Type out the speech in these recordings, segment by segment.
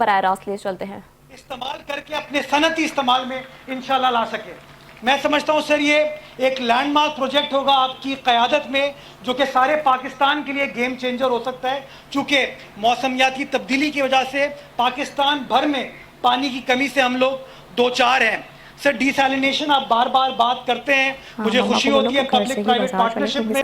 براہ راست لیے چلتے ہیں۔ استعمال کر کے اپنے صنعتی استعمال میں انشاءاللہ لا سکے۔ میں سمجھتا ہوں سر یہ ایک لینڈ مارک پروجیکٹ ہوگا آپ کی قیادت میں، جو کہ سارے پاکستان کے لیے گیم چینجر ہو سکتا ہے، چونکہ موسمیاتی تبدیلی کی وجہ سے پاکستان بھر میں پانی کی کمی سے ہم لوگ دوچار ہیں۔ سر ڈی سیلینیشن آپ بار بار بات کرتے ہیں، مجھے خوشی ہوتی ہے پبلک پرائیویٹ پارٹنرشپ میں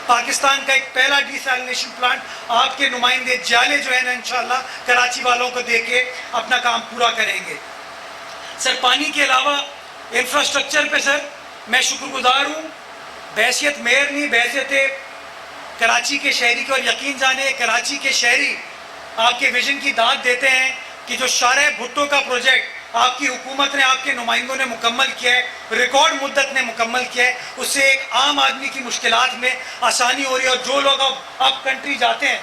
پاکستان کا ایک پہلا ڈی سیلینیشن پلانٹ آپ کے نمائندے جالے جو ہے نا انشاءاللہ کراچی والوں کو دے کے اپنا کام پورا کریں گے۔ سر پانی کے علاوہ انفراسٹرکچر پہ سر میں شکر گزار ہوں، بحیثیت میئر نہیں، بحیثیت کراچی کے شہری کو، اور یقین جانے کراچی کے شہری آپ کے ویژن کی داد دیتے ہیں کہ جو شارع بھٹو کا پروجیکٹ آپ کی حکومت نے، آپ کے نمائندوں نے مکمل کیا ہے، ریکارڈ مدت نے مکمل کیا ہے، اس سے ایک عام آدمی کی مشکلات میں آسانی ہو رہی ہے، اور جو لوگ اب کنٹری جاتے ہیں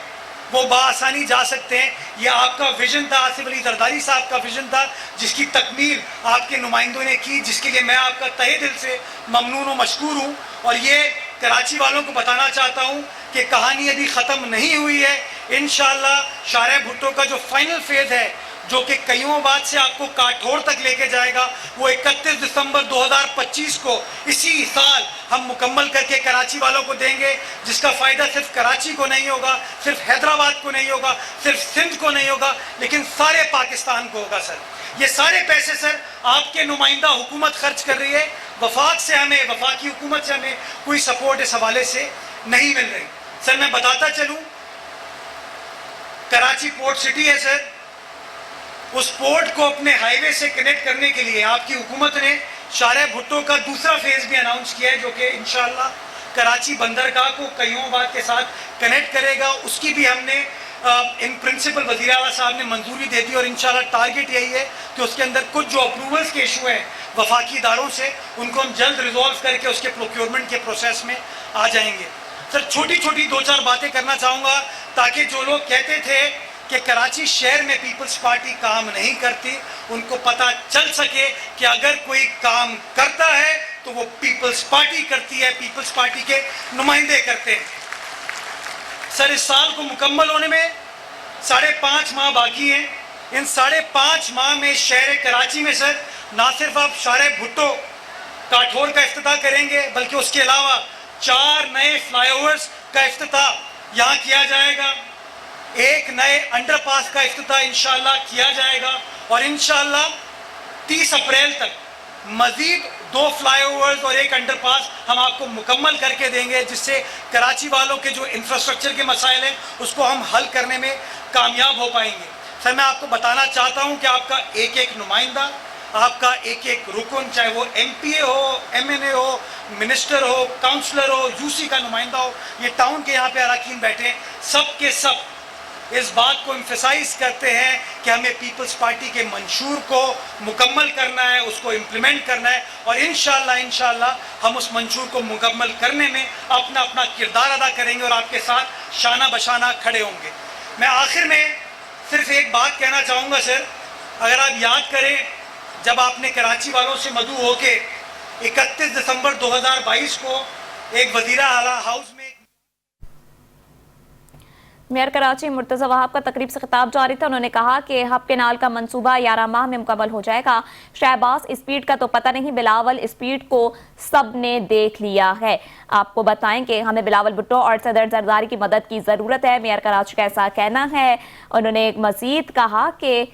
وہ بآسانی جا سکتے ہیں۔ یہ آپ کا ویژن تھا، آصف علی زرداری صاحب کا ویژن تھا، جس کی تکمیل آپ کے نمائندوں نے کی، جس کے لیے میں آپ کا تہہ دل سے ممنون و مشکور ہوں۔ اور یہ کراچی والوں کو بتانا چاہتا ہوں کہ کہانی ابھی ختم نہیں ہوئی ہے۔ انشاءاللہ شارع بھٹو کا جو فائنل فیز ہے، جو کہ کئیوں بعد سے آپ کو کاٹھور تک لے کے جائے گا، وہ 31 دسمبر 2025 کو اسی سال ہم مکمل کر کے کراچی والوں کو دیں گے، جس کا فائدہ صرف کراچی کو نہیں ہوگا، صرف حیدرآباد کو نہیں ہوگا، صرف سندھ کو نہیں ہوگا، لیکن سارے پاکستان کو ہوگا۔ سر یہ سارے پیسے سر آپ کے نمائندہ حکومت خرچ کر رہی ہے، وفاقی حکومت سے ہمیں کوئی سپورٹ اس حوالے سے نہیں مل رہی۔ سر میں بتاتا چلوں، کراچی پورٹ سٹی ہے سر، اس پورٹ کو اپنے ہائی وے سے کنیکٹ کرنے کے لیے آپ کی حکومت نے شارع بھٹو کا دوسرا فیز بھی اناؤنس کیا ہے، جو کہ انشاءاللہ کراچی بندرگاہ کو کئیوں آباد کے ساتھ کنیکٹ کرے گا۔ اس کی بھی ہم نے ان پرنسپل وزیر اعلیٰ صاحب نے منظوری دے دی، اور انشاءاللہ ٹارگٹ یہی ہے کہ اس کے اندر کچھ جو اپروولز کے ایشو ہیں وفاقی اداروں سے، ان کو ہم جلد ریزولو کر کے اس کے پروکیورمنٹ کے پروسیس میں آ جائیں گے۔ سر چھوٹی چھوٹی دو چار باتیں کرنا چاہوں گا، تاکہ جو لوگ کہتے تھے کہ کراچی شہر میں پیپلز پارٹی کام نہیں کرتی، ان کو پتہ چل سکے کہ اگر کوئی کام کرتا ہے تو وہ پیپلز پارٹی کرتی ہے، پیپلز پارٹی کے نمائندے کرتے ہیں۔ سر اس سال کو مکمل ہونے میں 5.5 ماہ باقی ہیں۔ ان 5.5 ماہ میں شہر کراچی میں سر نہ صرف آپ شارع بھٹو کاٹھور کا افتتاح کریں گے، بلکہ اس کے علاوہ 4 نئے فلائی اوورز کا افتتاح یہاں کیا جائے گا، ایک نئے انڈر پاس کا افتتاح انشاءاللہ کیا جائے گا، اور انشاءاللہ 30 اپریل تک مزید 2 فلائی اوورز اور ایک انڈر پاس ہم آپ کو مکمل کر کے دیں گے، جس سے کراچی والوں کے جو انفراسٹرکچر کے مسائل ہیں اس کو ہم حل کرنے میں کامیاب ہو پائیں گے۔ سر میں آپ کو بتانا چاہتا ہوں کہ آپ کا ایک ایک نمائندہ، آپ کا ایک ایک رکن، چاہے وہ ایم پی اے ہو، ایم این اے ہو، منسٹر ہو، کاؤنسلر ہو، یو سی کا نمائندہ ہو، یہ ٹاؤن کے یہاں پہ اراکین بیٹھے ہیں، سب کے سب اس بات کو ایمفیسائز کرتے ہیں کہ ہمیں پیپلز پارٹی کے منشور کو مکمل کرنا ہے، اس کو امپلیمنٹ کرنا ہے، اور انشاءاللہ ہم اس منشور کو مکمل کرنے میں اپنا کردار ادا کریں گے، اور آپ کے ساتھ شانہ بشانہ کھڑے ہوں گے۔ میں آخر میں صرف ایک بات کہنا چاہوں گا سر، اگر آپ یاد کریں جب آپ نے کراچی والوں سے مدعو ہو کے 31 دسمبر 2022 کو ایک وزیر اعلیٰ ہاؤس میں میئر کراچی مرتضی وہاب کا تقریب سے خطاب جاری تھا، انہوں نے کہا کہ ہب کینال کا منصوبہ 11 ماہ میں مکمل ہو جائے گا۔ شہباز اسپیڈ کا تو پتہ نہیں، بلاول اسپیڈ کو سب نے دیکھ لیا ہے۔ آپ کو بتائیں کہ ہمیں بلاول بھٹو اور صدر زرداری کی مدد کی ضرورت ہے، میئر کراچی کا ایسا کہنا ہے۔ انہوں نے مزید کہا کہ